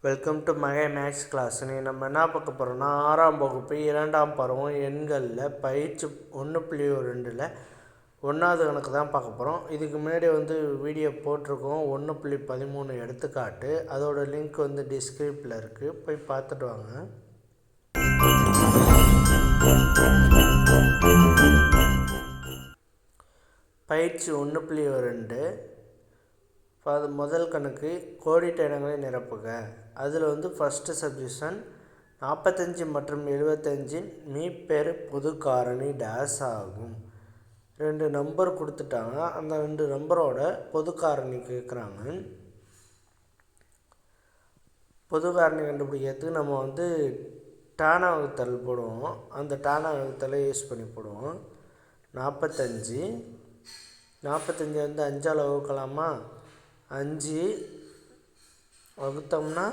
Welcome to மகை maths class. நம்ம என்ன பார்க்க போகிறோம்னா 6ஆம் வகுப்பு 2ஆம் பருவம் எண்களில் பயிற்சி 1.2ல் 1வது கணக்கு தான் பார்க்க போகிறோம். இதுக்கு முன்னாடி வீடியோ போட்டிருக்கோம் 1.13 எடுத்துக்காட்டு. அதோட லிங்க் டிஸ்கிரிப்ஷனில் இருக்குது, போய் பார்த்துட்டு வாங்க. பயிற்சி 1.2 அது முதல் கணக்கு கோடிட்ட இடங்களை நிரப்புக. அதில் ஃபஸ்ட்டு சப்ஜெக்ஷன் 45 மற்றும் 75 மீப்பெரு பொது காரணி டேஸ் ஆகும். 2 நம்பர் கொடுத்துட்டாங்க, அந்த 2 நம்பரோட பொது காரணி கேட்குறாங்க. பொது காரணி கண்டுபிடிக்கிறதுக்கு நம்ம டான வகுத்தல் போடுவோம். அந்த டான வகுத்தலை யூஸ் பண்ணி போடுவோம். 45 5ஆல் வகுக்கலாமா? 5 வகுத்தோம்னா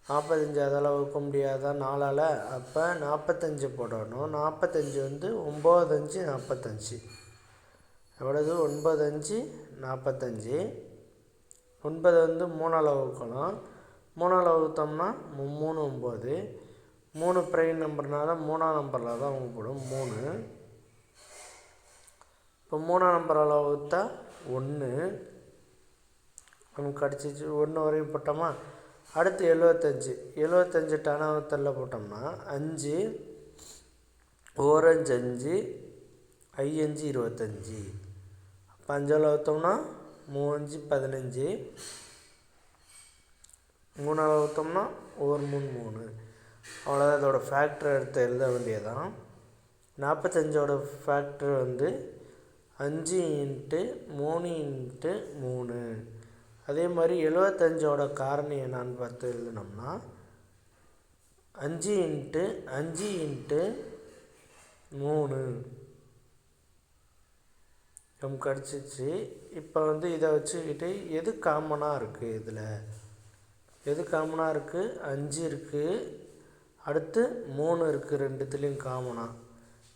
45 அதால் வகுக்க முடியாதா 4ஆல்? அப்போ 45 போடணும். 45 9 5 45 எவ்வளவு? 9 5 45. 9 3ஆல் வகுக்கலாம். 3ஆல் வகுத்தோம்னா 3 9. 3 பிரைம் நம்பர்னால 3ஆம் நம்பரில் தான் வகுப்படும் 3. இப்போ 3ஆம் நம்பரால் வகுத்தா 1 நமக்கு கிடச்சிச்சு. 1 வரையும் போட்டோமா? அடுத்து 75 டான வகுத்தலில் போட்டோம்னா 5 ஓரஞ்சு 5 5 25. அப்போ 5ஆல் வகுத்தோம்னா 3 5 15. 3ஆல் வகுத்தோம்னா 1 3 3. அவ்வளோதான். இதோட ஃபேக்டர் எடுத்து எழுத வேண்டியதான். 45ஓட ஃபேக்டர் 5 × 3 × 3. அதே மாதிரி 75ஓட காரணி என்னான்னு பார்த்து எழுதினோம்னா 5 × 5 × 3 நமக்கு கிடச்சிச்சு. இப்போ இதை வச்சுக்கிட்டு எது காமனாக இருக்குது? இதில் எது காமனாக இருக்குது? 5 இருக்குது, அடுத்து 3 இருக்குது. ரெண்டுத்துலேயும் காமனாக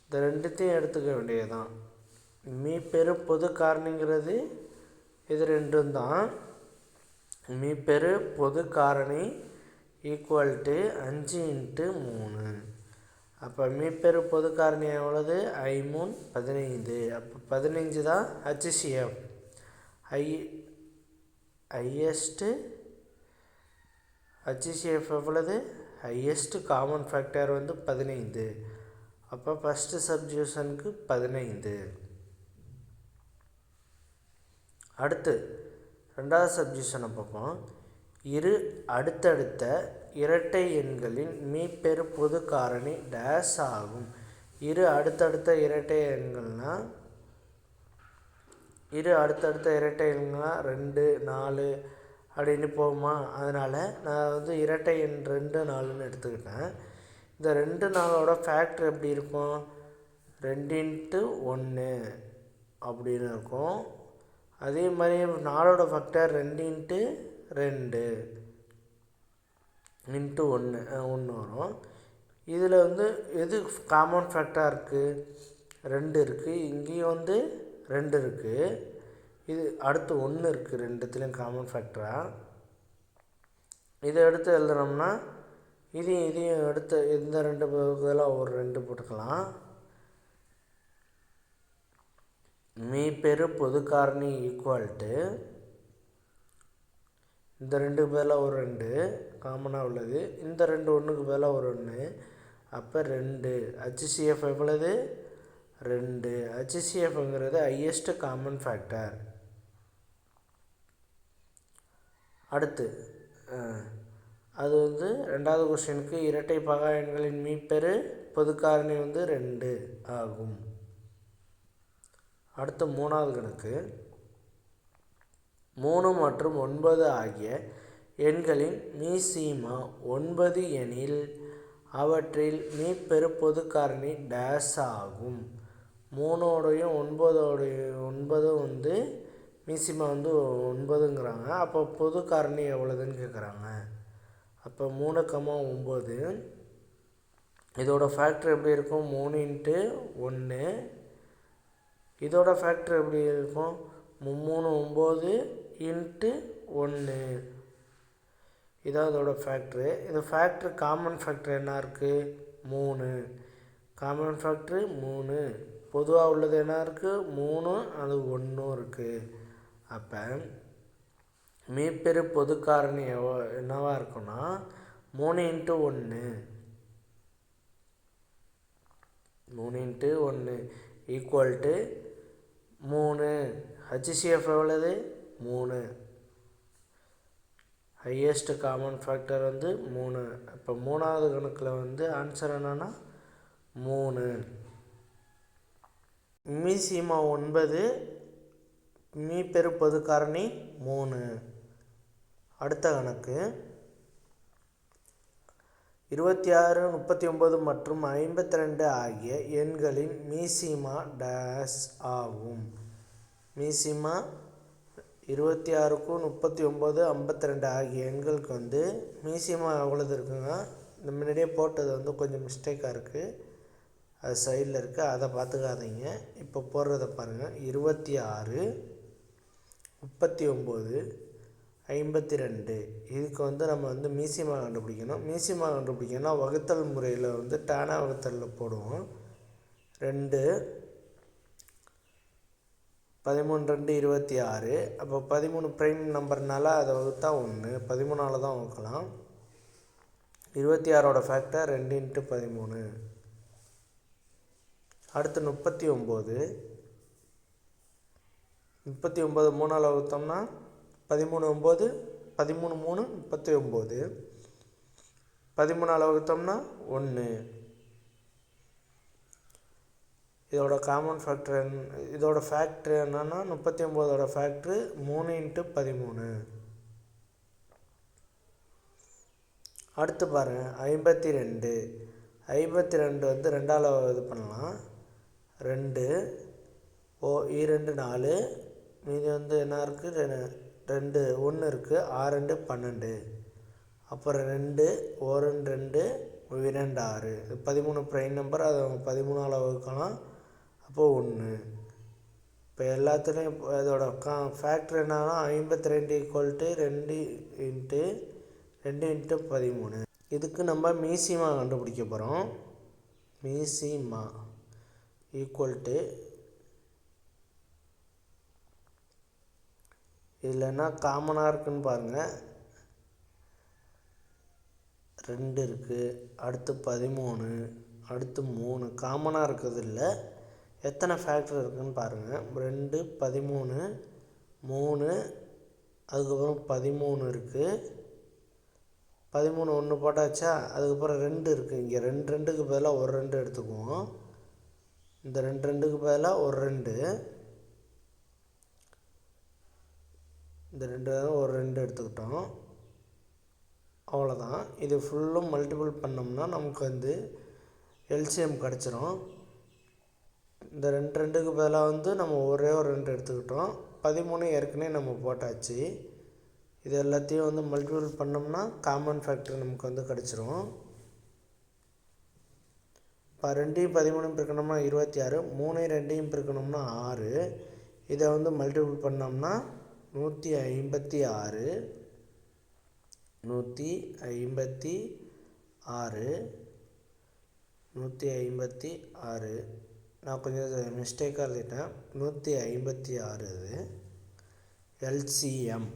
இந்த ரெண்டுத்தையும் எடுத்துக்க வேண்டியதுதான். மீப்பெரு பொது காரணிங்கிறது இது ரெண்டும் தான். மீப்பெரு பொது காரணி ஈக்குவல் டு 5 × 3. அப்போ மீப்பெரு பொது காரணி எவ்வளவு? 5 3 15. அப்போ 15 தான் HCF. ஹையஸ்ட்டு HCF எவ்வளவு? Highest common factor 15. அப்போ ஃபஸ்ட்டு சப்ஜெக்ஷனுக்கு 15. அடுத்து 2வது சப்ஜெக்ஷனை பார்ப்போம். இரு அடுத்தடுத்த இரட்டை எண்களின் மீப்பெரு பொது காரணி டேஸ் ஆகும். இரு அடுத்தடுத்த இரட்டை எண்கள்னால் 2 4 அப்படின்னு போகுமா? அதனால் நான் இரட்டை எண் 2 4ன்னு எடுத்துக்கிட்டேன். இந்த 2 4ஓட ஃபேக்டர் எப்படி இருக்கும்? 2 × 1 அப்படின்னு இருக்கும். அதே மாதிரி 4ஓட ஃபேக்டர் 2 × 2 × 1 வரும். இதில் எது காமன் ஃபேக்டராக இருக்குது? 2 இருக்குது. இங்கேயும் 2 இருக்குது. இது அடுத்து 1 இருக்குது. ரெண்டுத்துலேயும் காமன் ஃபேக்டராக. இதை எடுத்து எழுதுனோம்னா இதையும் எடுத்து இந்த 2 பதிலாக ஒரு 2 போட்டுக்கலாம். மீப்பெரு பொது காரணி ஈக்குவல் டு இந்த 2க்கு பதிலாக ஒரு 2 காமனாக உள்ளது. இந்த 2 1க்கு பதிலாக ஒரு 1. அப்போ 2. HCF எவ்வளவு? 2. HCFங்கிறது ஹையஸ்ட் காமன் ஃபேக்டர். அடுத்து அது 2வது கொஸ்டினுக்கு இரட்டை பகா எண்களின் மீப்பெரு பொது காரணி 2 ஆகும். அடுத்து 3வது கணக்கு 3 மற்றும் 9 ஆகிய எண்களின் மீசீமா 9 எனில் அவற்றில் மீப்பெரு பொது காரணி டேஸ் ஆகும். 3ஓடையும் 9 மீசிமா 9ங்கிறாங்க. அப்போ பொது காரணி எவ்வளோதுன்னு கேட்குறாங்க. அப்போ 3 9 இதோட ஃபேக்டர் எப்படி இருக்கும்? 3 × 1. இதோட ஃபேக்டர் எப்படி இருக்கும்? 3 9 × 1. இதான் இதோட ஃபேக்ட்ரு. இது ஃபேக்ட்ரு காமன் ஃபேக்ட்ரு என்ன இருக்குது? 3. Common factor 3. பொதுவாக உள்ளது என்ன இருக்குது? 3, அது 1 இருக்குது. அப்போ மீப்பெரு பொது காரணி என்னவாக இருக்குன்னா 3 × 1 3 × 1 ஈக்குவல் டு 3. ஹச்சிசிஎஃப் எவ்வளவு? 3. ஹையஸ்ட் காமன் ஃபேக்டர் வந்து 3. இப்போ 3வது கணக்கில் வந்து ஆன்சர் என்னன்னா 3. மீசிமா 9, மீப்பெரு பொது காரணி 3. அடுத்த கணக்கு 26, 39 மற்றும் 52 ஆகிய எண்களின் மீசிமா டேஸ் ஆகும். மீசிமா 26க்கும் 39, 52 ஆகிய எண்களுக்கு வந்து மீசிமா எவ்வளவு இருக்குங்க? இந்த முன்னாடியே போட்டது வந்து கொஞ்சம் மிஸ்டேக்காக இருக்குது, அது சைடில் இருக்குது, அதை பார்த்துக்காதீங்க. இப்போ போடுறத பாருங்கள். 26, 39, 52 இதுக்கு வந்து நம்ம வந்து மீசிமா கண்டுபிடிக்கணும். மீசிமா கண்டுபிடிக்கணும்னா வகுத்தல் முறையில் வந்து டானா வகுத்தலில் போடுவோம். 2 13, 2 26. அப்போ 13 ப்ரைம் நம்பர்னால அதை வகுத்தா 1, 13ஆல் தான் வகுக்கலாம். 26ஓட ஃபேக்டர் 2 × 13. அடுத்து 39. 39 3ஆல் வகுத்தோம்னா 13 9, 13 3 39. 13ஆல் வகுத்தோம்னா 1. இதோட காமன் ஃபேக்டர் இதோட ஃபேக்ட்ரு என்னன்னா 39ஓட ஃபேக்ட்ரு 3 × 13. அடுத்து பாருங்கள் 52. 52 வந்து 2ஆல் இது பண்ணலாம். 2 2 4, மீதி வந்து என்ன இருக்குது? 2 1 இருக்குது. 6 2 12. அப்புறம் 2 1 2 2 6. 13 ப்ரைம் நம்பர், அதை 13ஆல் வகுக்கலாம். அப்போது 1. இப்போ எல்லாத்துலேயும் இதோட ஃபேக்டர் என்னன்னா 52 = 2 × 13. இதுக்கு நம்ம மீசிமா கண்டுபிடிக்க போகிறோம். மீசிமா ஈக்குவல் டு இதில் என்ன காமனாக இருக்குதுன்னு பாருங்கள். 2 இருக்குது, அடுத்து 13, அடுத்து 3 காமனாக இருக்கிறது இல்லை. எத்தனை ஃபேக்டர் இருக்குதுன்னு பாருங்கள். 2 13 3, அதுக்கப்புறம் 13 இருக்குது. 13 1 போட்டாச்சா? அதுக்கப்புறம் 2 இருக்குது. இங்கே 2 2க்கு பதிலாக ஒரு 2 எடுத்துக்குவோம். இந்த 2 2க்கு பதிலாக ஒரு 2, இந்த 2 ஒரு 2 எடுத்துக்கிட்டோம். அவ்வளோதான். இது ஃபுல்லும் மல்டிபிள் பண்ணோம்னா நமக்கு வந்து எல்சிஎம் கிடச்சிரும். இந்த 2 2க்கு பதிலாக வந்து நம்ம ஒரே ஒரு 2 எடுத்துக்கிட்டோம். 13 ஏற்கனவே நம்ம போட்டாச்சு. இது எல்லாத்தையும் வந்து மல்டிபிள் பண்ணோம்னா காமன் ஃபேக்டர் நமக்கு வந்து கிடச்சிரும். இப்போ 2யும் 13 பிரிக்கணும்னா 26, 3 2யும் பிரிக்கணும்னா 6. இதை வந்து மல்டிபிள் பண்ணோம்னா 156, 156, 156. நான் கொஞ்சம் மிஸ்டேக்காக எழுதிட்டேன். 156 இது எல்சிஎம்.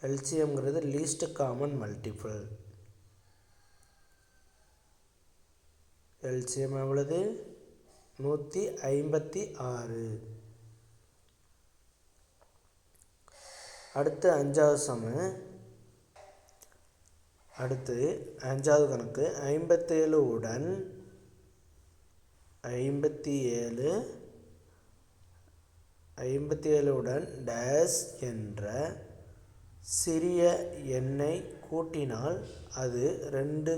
எல்சிஎம்ங்கிறது லீஸ்ட் காமன் மல்டிபிள். எல்சிஎம் எவ்வளவு? 156. அடுத்து 5வது சமு. அடுத்து 5வது கணக்கு 57 உடன் 57 உடன் டேஸ் என்ற சிறிய எண்ணை கூட்டினால் அது 2,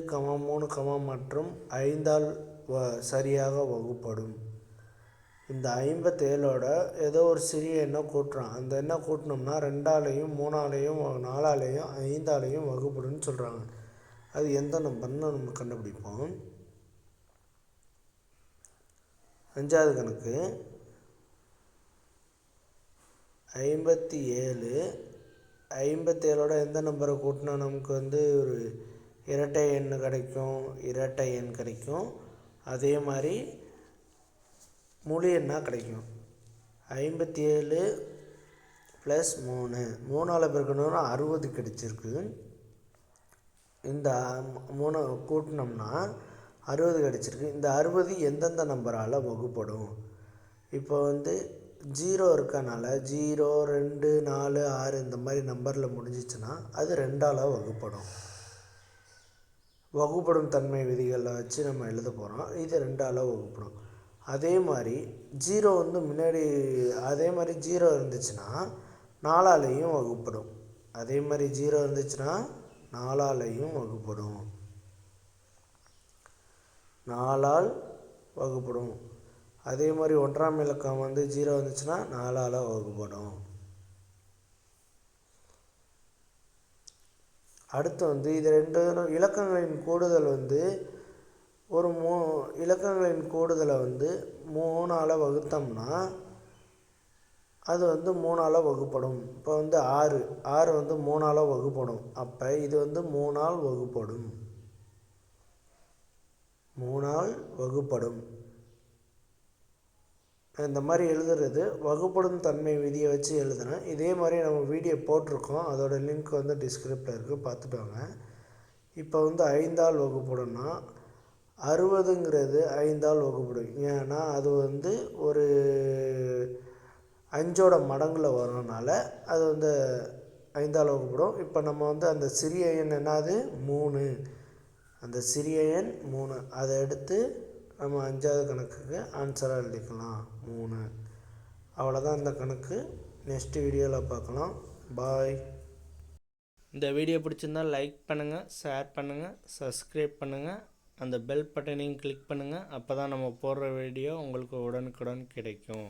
3, மற்றும் 5ஆல் சரியாக வகுப்படும். இந்த 57ஓட ஏதோ ஒரு சிறிய எண்ணை கூட்டுறான். அந்த எண்ணை கூட்டினோம்னா 2ஆலையும் 3ஆலையும் 4ஆலையும் 5ஆலையும் வகுப்படுன்னு சொல்கிறாங்க. அது எந்த நம்பர்னு நம்ம கண்டுபிடிப்போம். 5வது கணக்கு 57 57ஓட எந்த நம்பரை கூட்டினா நமக்கு வந்து ஒரு இரட்டை எண் கிடைக்கும். அதே மாதிரி முழு எண்ணாக கிடைக்கும். 57 + 3 3ஆல் பெருக்கணும்னா 60 கிடச்சிருக்கு. இந்த 3 கூட்டினோம்னா 60 கிடச்சிருக்கு. இந்த 60 எந்தெந்த நம்பரால் வகுப்படும்? இப்போ வந்து 0 இருக்கனால 0, 2, 4, 6 இந்த மாதிரி நம்பரில் முடிஞ்சிச்சுன்னா அது 2ஆல் வகுப்படும். வகுப்படும் தன்மை விதிகளில் வச்சு நம்ம எழுத போகிறோம். இது 2ஆல் வகுப்படும். அதே மாதிரி 0 வந்து முன்னாடி அதே மாதிரி 0 இருந்துச்சுன்னா 4ஆலையும் வகுப்படும். அதே மாதிரி 0 இருந்துச்சுன்னா 4ஆலையும் வகுப்படும். 4ஆல் வகுப்படும். அதே மாதிரி 1ஆம் இலக்கம் வந்து 0 வந்துச்சுன்னா 4ஆல் வகுப்படும். அடுத்து வந்து இது 2 இலக்கங்களின் கூடுதல் வந்து ஒரு இலக்கங்களின் கூடுதலை வந்து 3ஆல் வகுத்தோம்னா அது வந்து 3ஆல் வகுப்படும். இப்போ வந்து 6 வந்து 3ஆல் வகுப்படும். அப்போ இது வந்து 3ஆல் வகுப்படும். 3ஆல் வகுப்படும். இந்த மாதிரி எழுதுறது வகுப்படும் தன்மை விதியை வச்சு எழுதுனேன். இதே மாதிரி நம்ம வீடியோ போட்டிருக்கோம். அதோட லிங்க் வந்து டிஸ்கிரிப்டில் இருக்குது, பார்த்துட்டு வாங்க. இப்போ வந்து 5ஆல் வகுப்படும்னா 60ங்கிறது 5ஆல் வகுப்படும். ஏன்னா அது வந்து ஒரு 5ஓட மடங்கில் வரனால அது வந்து 5ஆல் வகுப்படும். இப்போ நம்ம வந்து அந்த சிறிய எண் என்னது 3, அந்த சிறிய எண் 3 அதை எடுத்து நம்ம 5ஆவது கணக்குக்கு ஆன்சராக எழுதிக்கலாம் 3. அவ்வளோதான் இந்த கணக்கு. நெக்ஸ்ட் வீடியோவில் பார்க்கலாம். பாய். இந்த வீடியோ பிடிச்சிருந்தால் லைக் பண்ணுங்கள், ஷேர் பண்ணுங்கள், சப்ஸ்கிரைப் பண்ணுங்கள், அந்த பெல் பட்டனையும் கிளிக் பண்ணுங்கள். அப்போ தான் நம்ம போடுற வீடியோ உங்களுக்கு உடனுக்குடன் கிடைக்கும்.